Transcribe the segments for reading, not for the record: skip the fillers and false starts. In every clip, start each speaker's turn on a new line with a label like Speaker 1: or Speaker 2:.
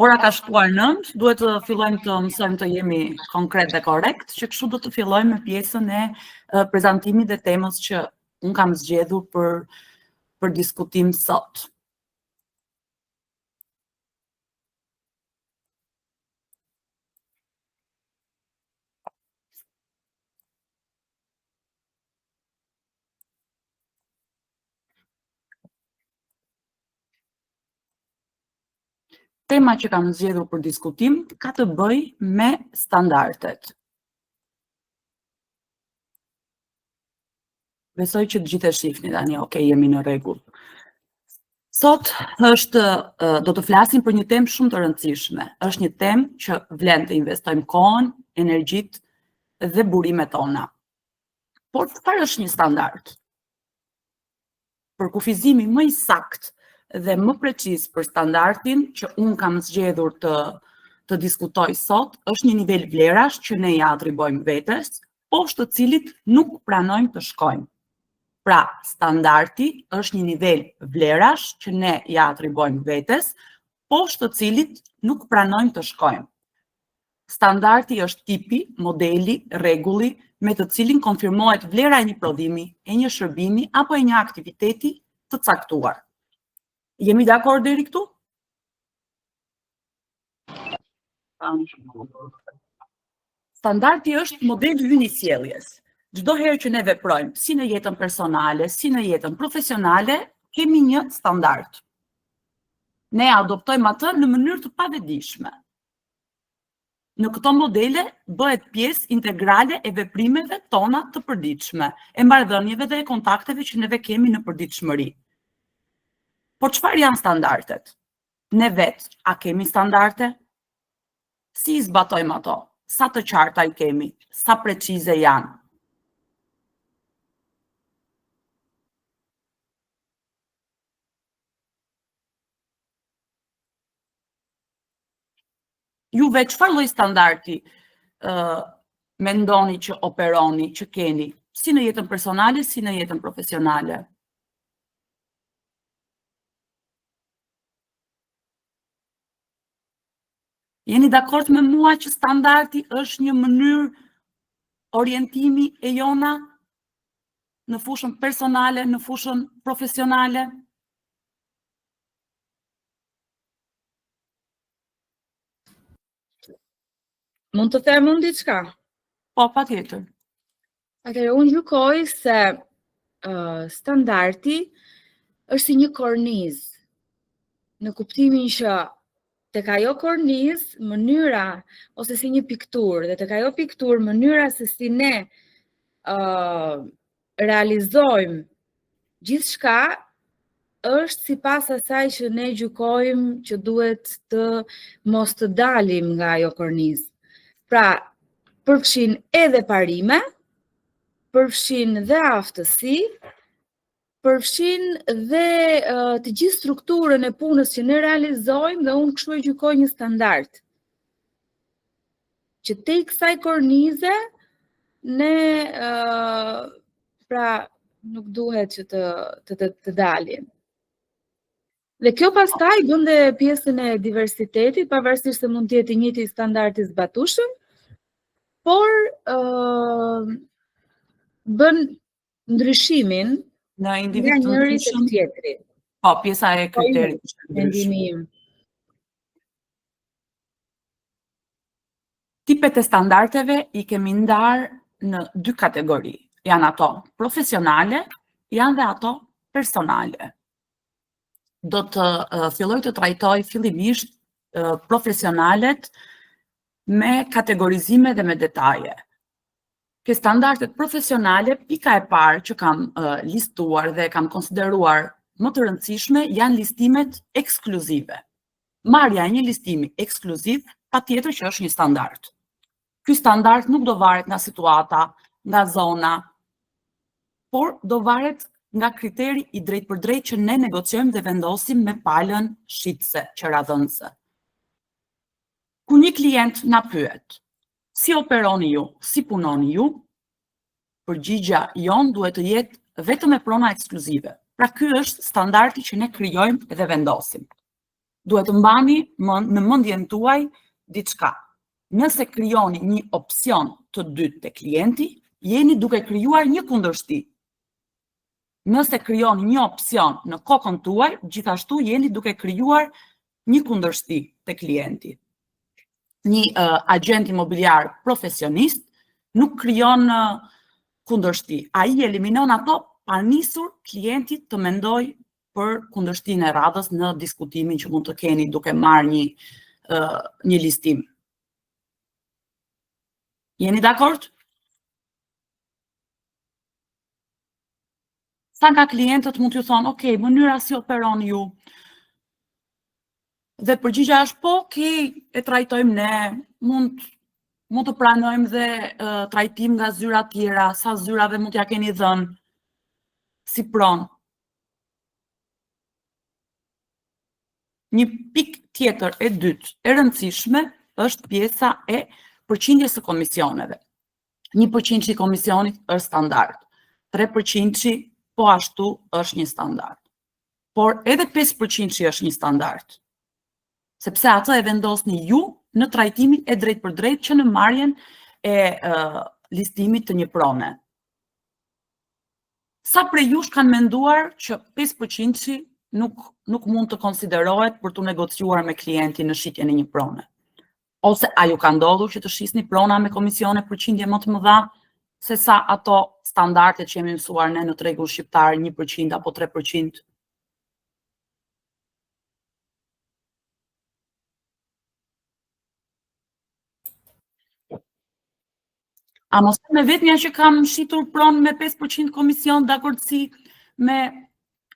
Speaker 1: Ora ka shkuar 9, duhet të fillojmë të mësojmë të jemi konkret dhe korrekt, që kështu do të fillojmë me pjesën e prezantimit dhe temës që unë kam zgjedhur për diskutim sot. Tema që kam zgjedhur për diskutim ka të bëjë me standardet. Besoj që të gjithë e shihni tani, okay, jemi në rregull. Sot do të flasim për një temë shumë të rëndësishme. Është një temë që vlen të investojmë kohën, energjitë dhe burimet tona. Por çfarë është një standard? Përkufizimi më i saktë dhe më precis për standardin që unë kam zgjedhur të diskutoj sot, është një nivel vlerash që ne ja atribojmë vetes, poshtë të cilit nuk pranojmë të shkojmë. Pra, standardi është një nivel vlerash që ne ja atribojmë vetes, poshtë të cilit nuk pranojmë të shkojmë. Standardi është tipi, modeli, rregulli me të cilin konfirmohet vlera e një prodhimi, e një shërbimi apo e një aktiviteti të caktuar. Jemi dakord deri këtu? Standardi është modeli ynë i sjelljes. Çdo herë që ne veprojmë, si në jetën personale, si në jetën profesionale, kemi një standard. Ne adoptojmë atë në mënyrë të pavetdijshme. Në këto modele bëhet pjesë integrale e veprimeve tona të përditshme, e marrëdhënieve dhe e kontakteve që neve kemi në përditshmëri. Por çfarë janë standardet? Ne vetë, a kemi standarde? Si i zbatojmë ato? Sa të qarta i kemi? Sa precize janë? Juve çfarë lloj standardi mendoni që operoni, që keni, si në jetën personale, si në jetën profesionale? Jeni dakord me mua që standardi është një mënyrë orientimi e jona në fushën personale, në fushën profesionale?
Speaker 2: Mund të them unë diçka?
Speaker 1: Po, patjetër.
Speaker 2: Atëherë unë gjykoj se standardi është si një kornizë, në kuptimin që tek ajo kornizë mënyra ose si një pikturë, dhe tek ajo pikturë mënyra se si ne realizojmë gjithçka është sipas asaj që ne gjykojmë që duhet të mos të dalim nga ajo kornizë. Pra, përfshin edhe parime, përfshin dhe aftësi, përfshin dhe të gjithë strukturën e punës që ne realizojmë, dhe unë kështu e gjykoj një standard. Që te i kësaj kornize, ne pra nuk duhet që të dalim. Dhe kjo pastaj bën dhe pjesën e diversitetit, pavarësisht se mund të jetë i njëjti standard i zbatueshëm, por bën ndryshimin
Speaker 1: në individ të ndryshëm
Speaker 2: tjetri.
Speaker 1: Po, pjesa e kriterit është ndryshim. Tipet e standardeve i kemi ndarë në dy kategori. Janë ato profesionale, janë dhe ato personale. Do të filloj të trajtoj fillimisht profesionalet me kategorizime dhe me detaje. Ke standardet profesionale, pika e parë që kam listuar dhe kam konsideruar më të rëndësishme janë listimet ekskluzive. Marrja e një listimi ekskluziv patjetër që është një standard. Ky standard nuk do varet nga situata, nga zona, por do varet nga kriteri i drejt për drejt që ne negociojmë dhe vendosim me palën shitse, qeradhënëse. Ku një klient na pyet, si operoni ju, si punoni ju, përgjigja jon duhet të jetë vetëm me prona ekskluzive. Pra ky është standardi që ne krijojmë dhe vendosim. duhet të mbani në mendjen tuaj diçka. Nëse krijoni një opsion të dytë te klienti, jeni duke krijuar një kundërshti. Nëse krijoni një opsion në kokën tuaj, gjithashtu jeni duke krijuar një kundërshti te klienti. Një agent imobiliar profesionist nuk krijon kundërshti. Ai eliminon ato pa nisur klientit të mendoj për kundërshtinë e radhës në diskutimin që mund të keni duke marrë një listim. Jeni dakord? Sa nga klientët mund t'ju thonë, ok, mënyra si operon ju, dhe përgjigja është po, ok, e trajtojmë ne, mund të pranojmë dhe trajtim nga zyra tjera, sa zyrave mund t'ja keni dhënë, si pronë. Një pikë tjetër e dytë e rëndësishme është pjesa e përqindjes së komisioneve. 1% i komisionit është standard, 3% po ashtu është një standard. Por edhe 5% është një standard, sepse atë e vendosni ju në trajtimin e drejt për drejt që në marrjen e listimit të një prone. Sa prej jush kanë menduar që 5% nuk mund të konsiderohet për të negociuar me klientin në shitjen e një prone? Ose a ju ka ndodhur që të shisni prona me komisione përqindje më të mëdha se sa ato standardet që jemi mësuar ne në tregun shqiptar, 1% apo 3%? A mos me vetmja që kam shitur pronë me 5% komision dakordsi me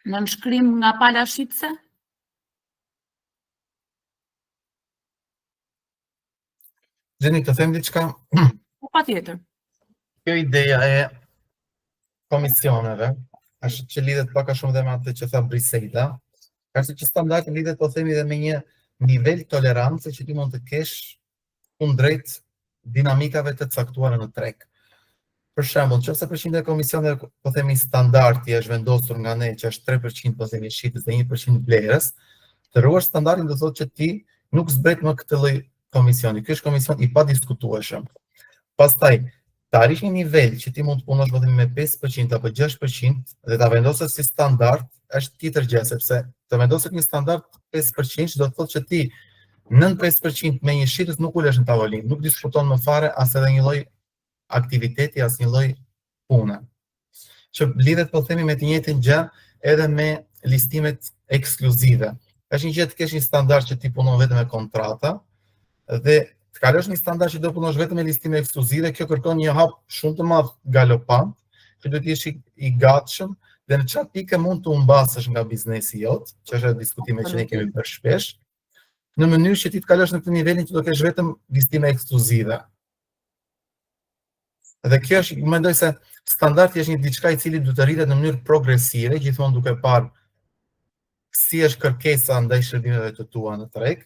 Speaker 1: në nënshkrim nga pala shitse?
Speaker 3: Gjeni, të them diçka?
Speaker 1: Po patjetër.
Speaker 3: Kjo ideja e komisioneve, është që lidhet pak a shumë dhe me atë që tha Brisela, është që standardi lidhet po themi dhe me një nivel tolerance që ti mund të kesh kundrejt dinamikave të caktuara në treg. Për shembull, nëse përqindja e komisioneve po themi standardi është vendosur nga ne që është 3% po themi shitës dhe 1% vlerës, të ruash standardin do thotë që ti nuk zbret më këtë lloj komisioni. Ky është komision i padiskutueshëm. Pastaj, të arrish një nivel që ti mund të punosh vetëm me 5% apo 6% dhe ta vendosësh si standard është tjetër gjë, sepse të vendosësh një standard 5% do të thotë që ti nën 5% me një shitës nuk ulesh në tavolinë, nuk diskuton më fare as edhe një lloj aktiviteti, as një lloj pune. Që lidhet po themi me të njëjtën gjë edhe me listimet ekskluzive. Është një gjë të kesh një standard që ti punon vetëm me kontrata dhe të kalosh një standard që do punosh vetëm me listime ekskluzive, kjo kërkon një hap shumë të madh galopant, që duhet të jesh i gatshëm dhe në çfarë pikë mund të humbasësh nga biznesi jot, që është diskutime që ne kemi bërë shpesh, në mënyrë që ti të kalosh në këtë nivelin që do kesh vetëm listime ekskluzive. Dhe kjo është, mendoj se standardi është një diçka i cili duhet të rritet në mënyrë progresive, gjithmonë duke parë si është kërkesa ndaj shërbimeve të tua në treg,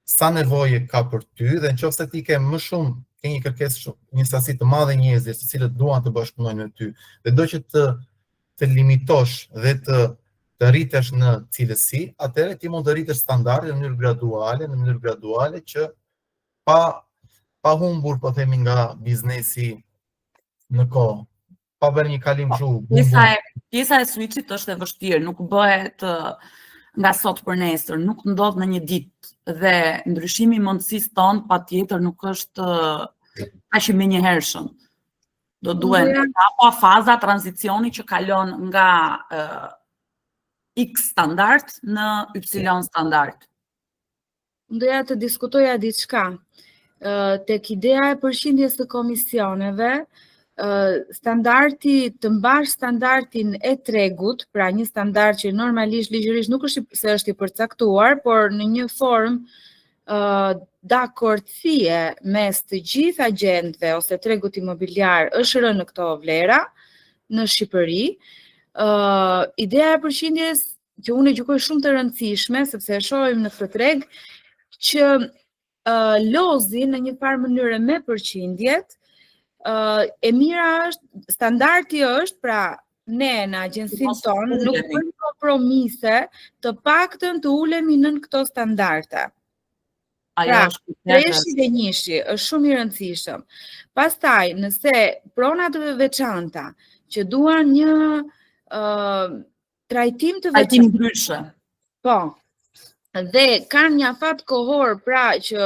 Speaker 3: sa nevoje ka për ty dhe nëse ti ke më shumë, ke një kërkesë shumë, një sasi të madhe njerëzish të cilët duan të bashkëpunojnë me ty dhe do që të limitosh dhe të rritesh në cilësi, atëherë ti mund të rritesh standardin në mënyrë graduale që pa humbur po themi nga biznesi në kohë, pa bërë një kalim kështu.
Speaker 1: Pjesa e switchit është e vështirë, nuk bëhet nga sot për nesër, nuk ndodh në një ditë dhe ndryshimi i mendësisë tonë patjetër nuk është aq i menjëhershëm. Do duhen apo faza tranzicioni që kalon nga X standard në Y standard.
Speaker 2: Doja të diskutoja diçka. Tek ideja e përqindjes së komisioneve, standardi të mbash standardin e tregut, pra një standard që normalisht ligjërisht nuk është se është i përcaktuar, por në një formë dakordësie mes të gjithë agjentëve ose tregut imobiliar është rënë në këto vlera në Shqipëri. Ideja e përqindjes që unë e gjykoj shumë të rëndësishme, sepse e shohim në këtë treg që lozin në një farë mënyrë me përqindjet. E mira është, standardi është, pra ne në agjensinë
Speaker 1: Mos
Speaker 2: tonë nuk
Speaker 1: ulemi.
Speaker 2: bëjmë kompromise, të paktën të ulemi nën këto standarde.
Speaker 1: Ajo
Speaker 2: Pra,
Speaker 1: është kriteri.
Speaker 2: treshi dhe njëshi është shumë i rëndësishëm. Pastaj, nëse pronat të veçanta që duan një trajtim të
Speaker 1: Trajtim
Speaker 2: veçantë,
Speaker 1: ndryshe.
Speaker 2: po, dhe kanë një afat kohor, pra që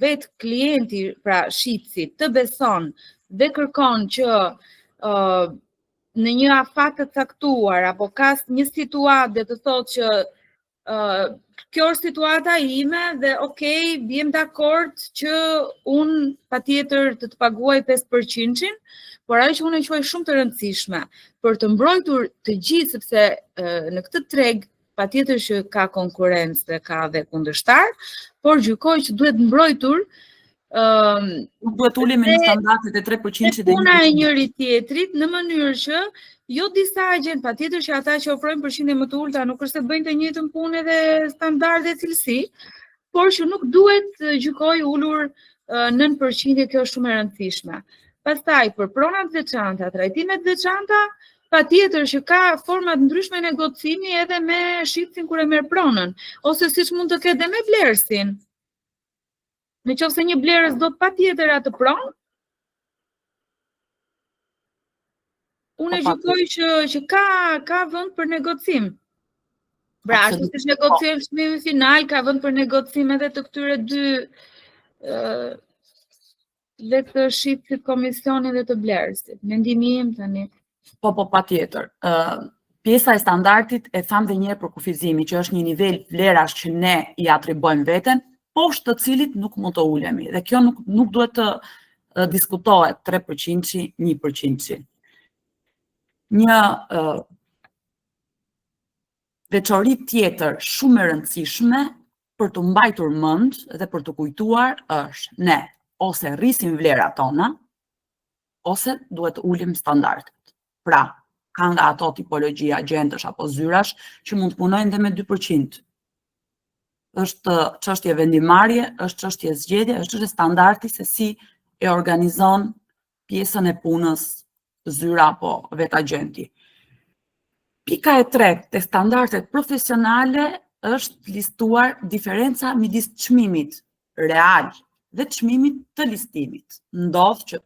Speaker 2: vetë klienti, pra shitësi, të beson dhe kërkon që në një afat të caktuar, apo ka një situatë dhe të thotë që kjo është situata ime dhe okej, bjem dakord që unë patjetër të paguaj 5%, por ajo që unë e quaj shumë të rëndësishme për të mbrojtur të gjithë, sepse në këtë treg patjetër që ka konkurrencë dhe ka dhe kundërshtar, por gjykoj që duhet mbrojtur
Speaker 1: Nuk duhet ulemi në standardet e 3% dhe
Speaker 2: puna e
Speaker 1: 1%.
Speaker 2: njëri tjetrit në mënyrë që jo disa agent, patjetër që ata që ofrojnë përqindje më të ulta nuk është se bëjnë të njëjtën punë dhe standarde cilësi, por që nuk duhet gjykoj ulur nën përqindje, kjo është shumë e rëndësishme. Pastaj për pronat veçanta, trajtimet veçanta, patjetër që ka forma të ndryshme negocimi edhe me shitësin kur e merr pronën, ose siç mund të ketë dhe me blerësin. Në qoftë se një blerës do patjetër atë pronë, unë e gjykoj që ka vend për negocim. Pra, ashtu siç negocojmë çmimin final, ka vend për negocim edhe të këtyre dy dhe të shitësit komisionit dhe të blerësit. Mendimi im tani.
Speaker 1: Po, patjetër. Pjesa e standardit e tham dhe një për kufizimi, që është një nivel vlerash që ne i atribojmë veten, poshtë të cilit nuk mund të ulemi. Dhe kjo nuk duhet të diskutohet 3%, 1%. Një veçori tjetër shumë e rëndësishme për të mbajtur mend dhe për të kujtuar është ne ose rrisim vlerat tona, ose duhet të ulim standardet. Pra, ka nga ato tipologji agentësh apo zyrash që mund të punojnë dhe me 2%. Është çështje vendimarrje, është çështje zgjedhje, është çështje standardi se si e organizon pjesën e punës zyra apo vetë agenti. Pika e tretë te standardet profesionale është listuar diferenca midis çmimit real dhe çmimit të listimit. Ndodh që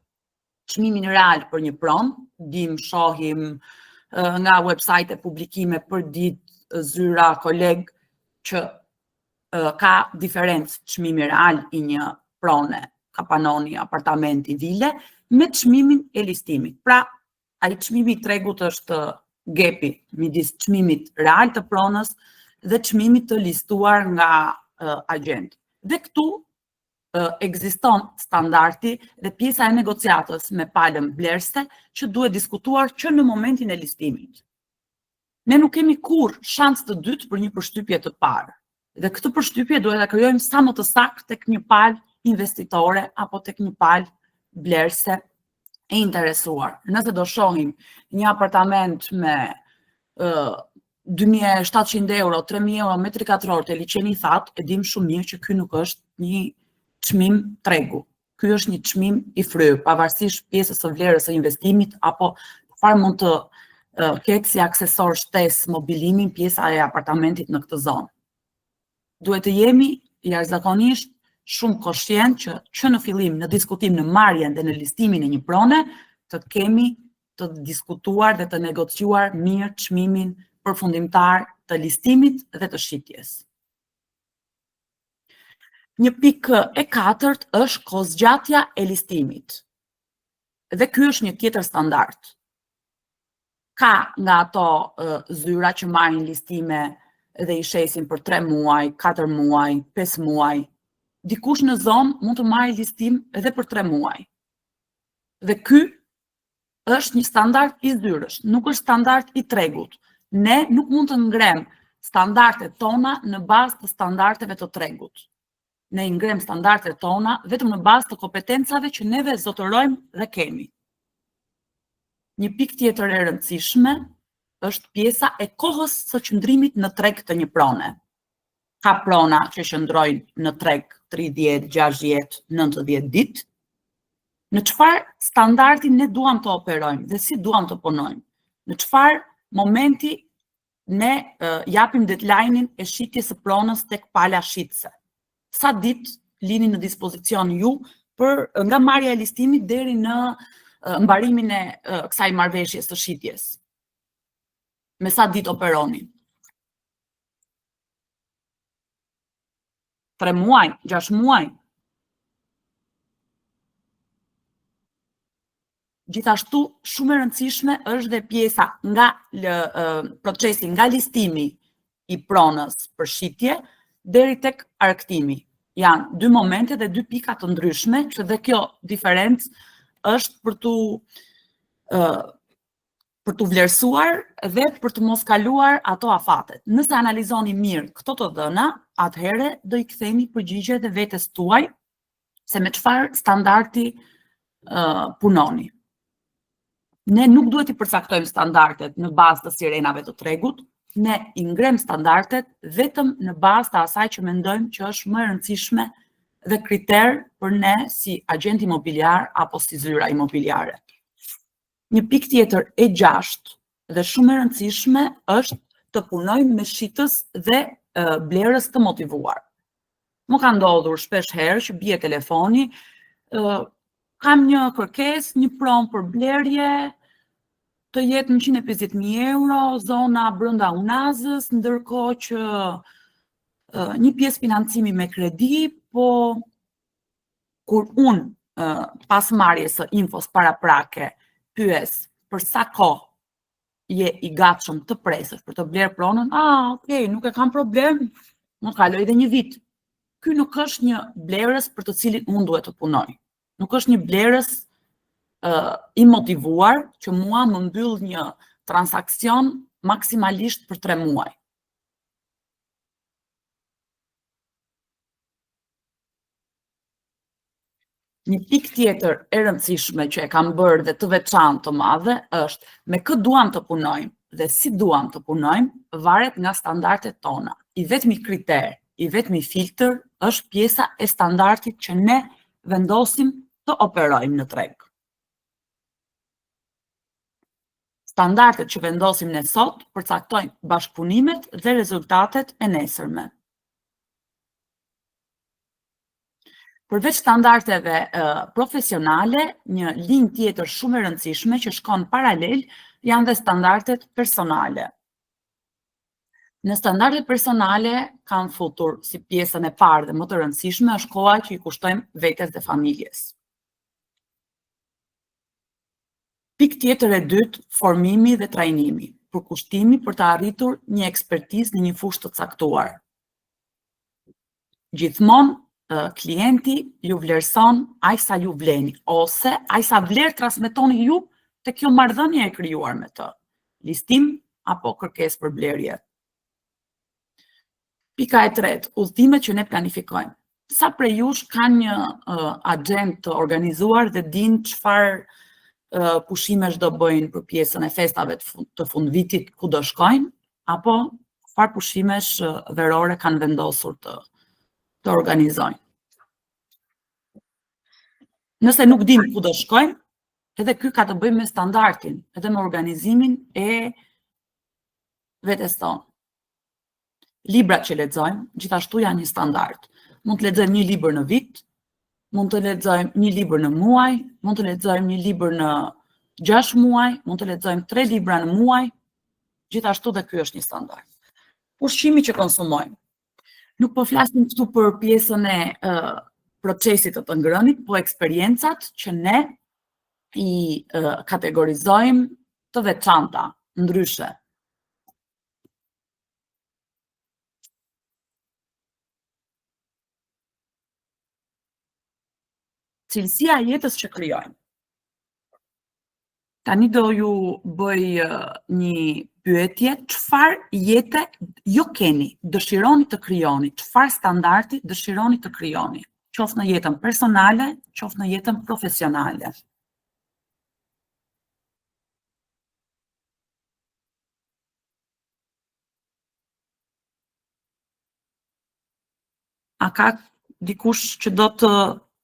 Speaker 1: çmimin real për një pronë, shohim nga website e publikime për ditë, zyra, kolegë, që ka diferencë çmimi real i një prone, kapanoni, apartamenti, vile, me çmimin e listimit. Pra, ai çmimi i tregut është gepi midis çmimit real të pronës dhe çmimit të listuar nga agenti. Dhe këtu ekziston standardi dhe pjesa e negociatës me palën blerëse që duhet diskutuar që në momentin e listimit. Ne nuk kemi kurrë shans të dytë për një përshtypje të parë. Dhe këtë përshtypje duhet ta krijojmë sa më të saktë tek një palë investitore apo tek një palë blerëse e interesuar. Nëse do shohim një apartament me 2.700 euro, 3.000 euro metri katror të liçeni that, e dim shumë mirë që ky nuk është një çmim tregu. Ky është një çmim i fryrë, pavarësisht pjesës së vlerës së investimit apo çfarë mund të ketë si aksesor shtesë mobilimin pjesa e apartamentit në këtë zonë. Duhet të jemi jashtëzakonisht shumë koshient që në fillim, në diskutim, në marrjen dhe në listimin e një prone, të kemi të diskutuar dhe të negociuar mirë çmimin përfundimtar të listimit dhe të shitjes. Një pikë e katërt është kohëzgjatja e listimit. Dhe ky është një tjetër standard. Ka nga ato zyra që marrin listime dhe i shesin për 3 muaj, 4 muaj, 5 muaj. Dikush në zonë mund të marrë listim edhe për 3 muaj. Dhe ky është një standard i zyrës, nuk është standard i tregut. Ne nuk mund të ngrem standardet tona në bazë të standardeve të tregut. Ne i ngrem standardet tona vetëm në bazë të kompetencave që neve zotërojmë dhe kemi. Një pikë tjetër e rëndësishme është pjesa e kohës së qëndrimit në treg të një prone. Ka prona që qëndrojnë në treg 30, 60, 90 ditë. Në çfarë standardi ne duam të operojmë dhe si duam të punojmë? Në çfarë momenti ne japim deadline-in e shitjes së pronës tek pala shitse. Sa ditë lini në dispozicion ju nga marrja e listimit deri në mbarimin e kësaj marrëveshjes së shitjes? Me sa ditë operoni? 3 muaj, 6 muaj? Gjithashtu, shumë e rëndësishme është dhe pjesa nga procesi, nga listimi i pronës për shitje deri tek argëtimi. Janë 2 momente dhe 2 pika të ndryshme, që dhe kjo diferencë është për të vlerësuar dhe për të mos kaluar ato afatet. Nëse analizoni mirë këto të dhëna, atëherë do i ktheni përgjigje dhe vetes tuaj se me çfarë standardi punoni. Ne nuk duhet i përcaktojmë standardet në bazë të sirenave të tregut, ne i ngrem standardet vetëm në bazë të asaj që mendojmë që është më e rëndësishme dhe kriter për ne si agent imobiliar apo si zyra imobiliare. Një pikë tjetër e gjashtë dhe shumë e rëndësishme është të punojmë me shitës dhe blerës të motivuar. Më ka ndodhur shpesh herë që bie telefoni, kam një kërkesë, një pronë për blerje, të jetë 150.000 euro, zona brenda Unazës, ndërkohë që një pjesë financimi me kredi, po kur unë pas marrjes së infos paraprake pyes për sa kohë je i gatshëm të presësh për të blerë pronën, okay, nuk e kam problem, më kaloj dhe 1 vit. Ky nuk është një blerës për të cilin unë duhet të punoj. Nuk është një blerës i motivuar që mua më mbyll një transakcion maksimalisht për 3 muaj. Një pikë tjetër e rëndësishme që e kam bërë dhe të veçantë të madhe është me kë duam të punojmë dhe si duam të punojmë varet nga standardet tona. I vetmi kriter, i vetmi filtr është pjesa e standardit që ne vendosim të operojmë në treg. Standardet që vendosim ne sot përcaktojnë bashkëpunimet dhe rezultatet e nesërme. Përveç standardeve profesionale, një linjë tjetër shumë e rëndësishme që shkon paralel janë dhe standardet personale. Në standardet personale kanë futur si pjesën e parë dhe më të rëndësishme është koha që i kushtojmë vetes dhe familjes. Pikë tjetër e dytë, formimi dhe trajnimi, përkushtimi për të arritur një ekspertizë në një fushë të caktuar. Gjithmonë klienti ju vlerëson aq sa ju vleni, ose aq sa vlerë transmetoni ju te kjo marrëdhënie e krijuar me të, listim apo kërkesë për blerje. Pika e tretë, udhëtimet që ne planifikojmë. Sa prej jush kanë një agent të organizuar dhe din çfarë pushimesh do bëjnë për pjesën e festave të fundvitit ku do shkojnë, apo çfarë pushimesh verore kanë vendosur të organizojnë. Nëse nuk dim ku do shkojnë, edhe ky ka të bëjë me standardin, edhe me organizimin e vetes tonë. Librat që lexojmë, gjithashtu janë një standard. Mund të lexojmë një libër në vit, mund të lexojmë një libër në muaj, mund të lexojmë një libër në 6 muaj, mund të lexojmë 3 libra në muaj, gjithashtu dhe ky është një standard. Ushqimi që konsumojmë. Nuk po flasim këtu për pjesën e procesit të ngrënit, po eksperiencat që ne i kategorizojmë të veçanta, ndryshe. Cilësia e jetës që krijojmë. Tani do ju bëj një pyetje, çfarë jete ju keni, dëshironi të krijoni, çfarë standardi dëshironi të krijoni, qoftë në jetën personale, qoftë në jetën profesionale. A ka dikush që do të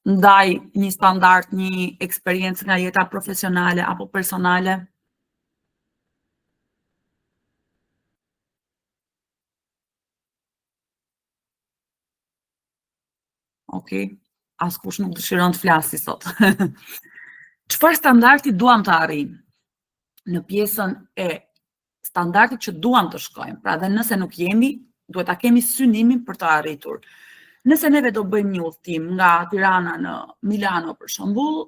Speaker 1: ndaj një standard, një eksperiencë nga jeta profesionale apo personale? okay? Askush nuk dëshiron të flasi sot. Çfarë standardi duam të arrijmë? Në pjesën e standardit që duam të shkojmë. Pra dhe nëse nuk jemi, duhet ta kemi synimin për të arritur. Nëse neve do bëjmë një udhtim nga Tirana në Milano për shembull,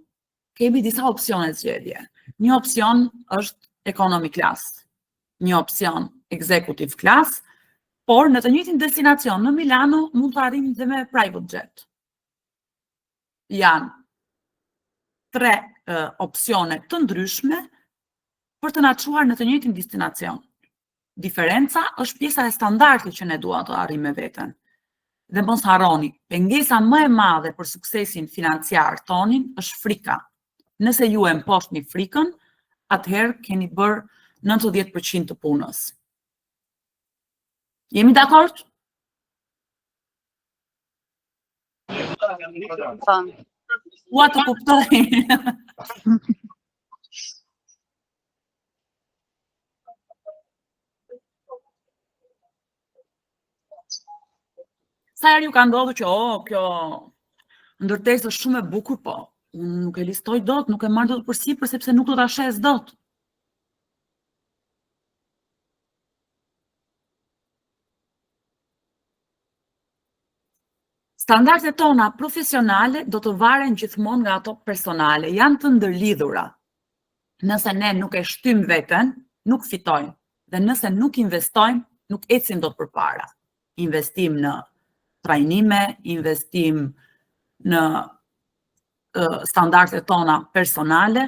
Speaker 1: kemi disa opsione zgjedhje. Një opsion është economy class, një opsion executive class, por në të njëjtin destinacion në Milano mund të arrijmë dhe me private jet. Janë 3 opsione të ndryshme për të na çuar në të njëjtin destinacion. Diferenca është pjesa e standardit që ne duam të arrijmë me veten. Dhe mos harroni, pengesa më e madhe për suksesin financiar tonin është frika. Nëse ju e mposhtni frikën, atëherë keni bërë 90% të punës. Jemi dakord? Ua të kuptoj. Sa herë ju ka ndodhur që kjo ndërtesë është shumë e bukur, po unë nuk e listoj dot, nuk e marr dot përsipër sepse nuk do ta shes dot. Standardet tona profesionale do të varen gjithmonë nga ato personale, janë të ndërlidhura. Nëse ne nuk e shtym veten, nuk fitojmë. Dhe nëse nuk investojmë, nuk ecim dot përpara. Investim në trajnime, investim në standardet tona personale.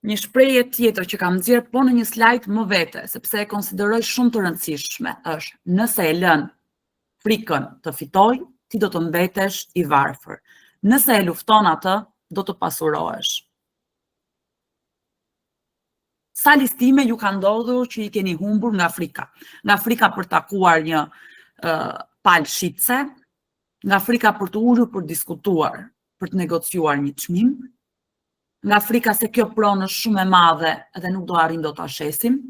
Speaker 1: Një shprehje tjetër që kam nxjerr po në një slajd më vete, sepse e konsideroj shumë të rëndësishme, është nëse e lën frikën të fitoj, ti do të mbetesh i varfër. Nëse e lufton atë, do të pasurohesh. Sa listime ju ka ndodhur që i keni humbur nga frika? Nga frika për takuar një palë shitse, nga frika për të ulur për diskutuar, për të negociuar një çmim, nga frika se kjo pronë është shumë e madhe dhe nuk do arrim dot ta shesim.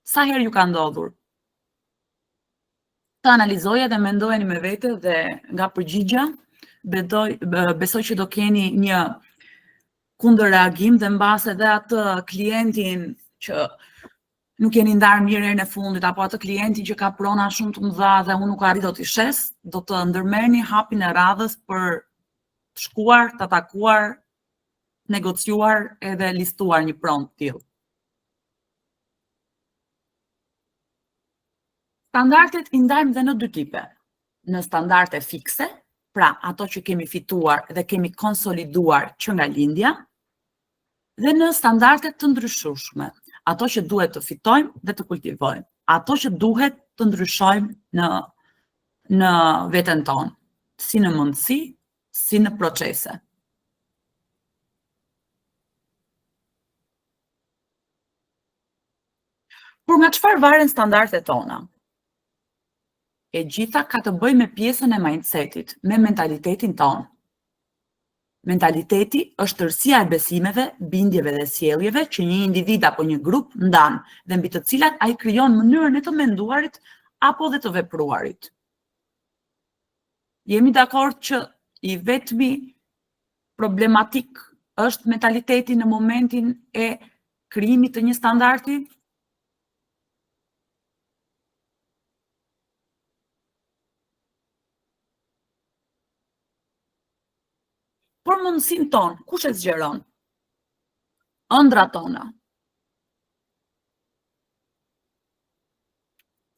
Speaker 1: Sa herë ju ka ndodhur? Të analizoja dhe mendojeni me vete dhe nga përgjigja, besoj që do keni një kundërreagim dhe mbase dhe atë klientin që nuk jeni ndarë mirë herën e fundit, apo atë klientin që ka prona shumë të mëdha dhe unë nuk arrit do t'i shes, do të ndërmerrni hapin e radhës për të shkuar, të takuar, negociuar edhe listuar një pronë të tillë. Standardet i ndajmë dhe në 2 tipe. Në standarde fikse, pra ato që kemi fituar dhe kemi konsoliduar që nga lindja, dhe në standarde të ndryshueshme, ato që duhet të fitojmë dhe të kultivojmë, ato që duhet të ndryshojmë në veten tonë, si në mundësi, si në procese. Por nga çfarë varen standardet tona? E gjitha ka të bëjë me pjesën e mindsetit, me mentalitetin tonë. Mentaliteti është tërësia e besimeve, bindjeve dhe sjelljeve që një individ apo një grup ndan dhe mbi të cilat ai krijon mënyrën e të menduarit apo dhe të vepruarit. Jemi dakord që i vetmi problematik është mentaliteti në momentin e krijimit të një standardi? Por mundësin tonë, kush e zgjeron? Ëndrat tona.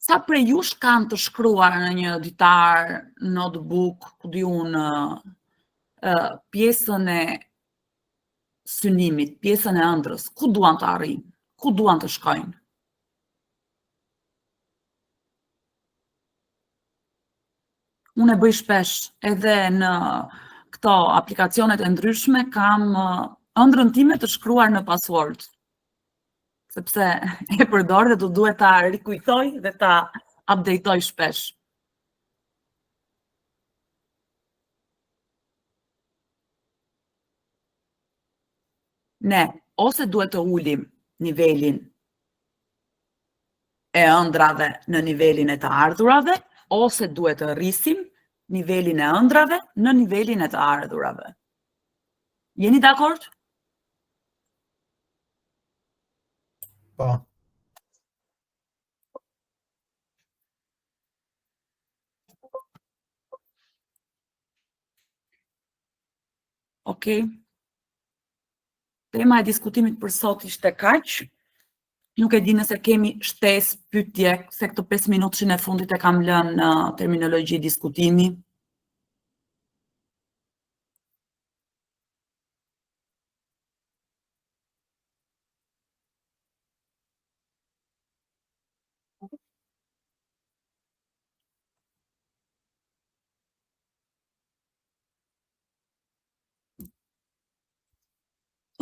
Speaker 1: Sa prej jush kanë të shkruar në një ditar, notebook, ku di unë, pjesën e synimit, pjesën e ëndrës, ku duan të arrijnë, ku duan të shkojnë? Unë e bëj shpesh edhe në këto aplikacionet e ndryshme kam ëndrrën time të shkruar në password, sepse e përdor dhe duhet ta rikujtoj dhe ta updateoj shpesh. ne ose duhet të ulim nivelin e ëndrave në nivelin e të ardhurave, ose duhet të rrisim nivelin e ëndrave në nivelin e të ardhurave. Jeni dakord?
Speaker 3: Po.
Speaker 1: Okej. Tema e diskutimit për sot ishte kaq. Nuk e di nëse kemi shtesë, pyetje, se këto 5 minutëshin e fundit e kam lënë në terminologji diskutimi.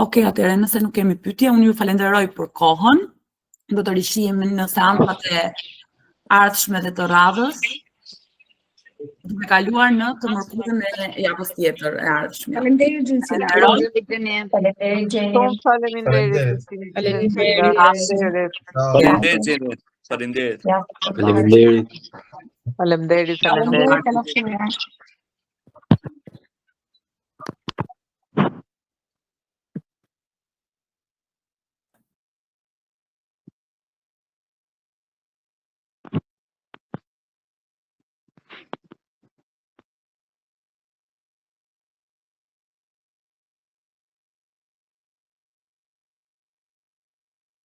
Speaker 1: Okej, atëherë nëse nuk kemi pyetje, unë ju falenderoj për kohën. Do të rishihemi në seancat e ardhshme dhe të radhës. Duke kaluar në të mërkurën e javës tjetër e ardhshme.
Speaker 2: Faleminderit Gjinsi.
Speaker 4: Faleminderit Gjeni.
Speaker 3: Faleminderit.
Speaker 4: Faleminderit.
Speaker 5: Faleminderit. Faleminderit.
Speaker 4: Faleminderit.
Speaker 6: Faleminderit.
Speaker 4: Faleminderit.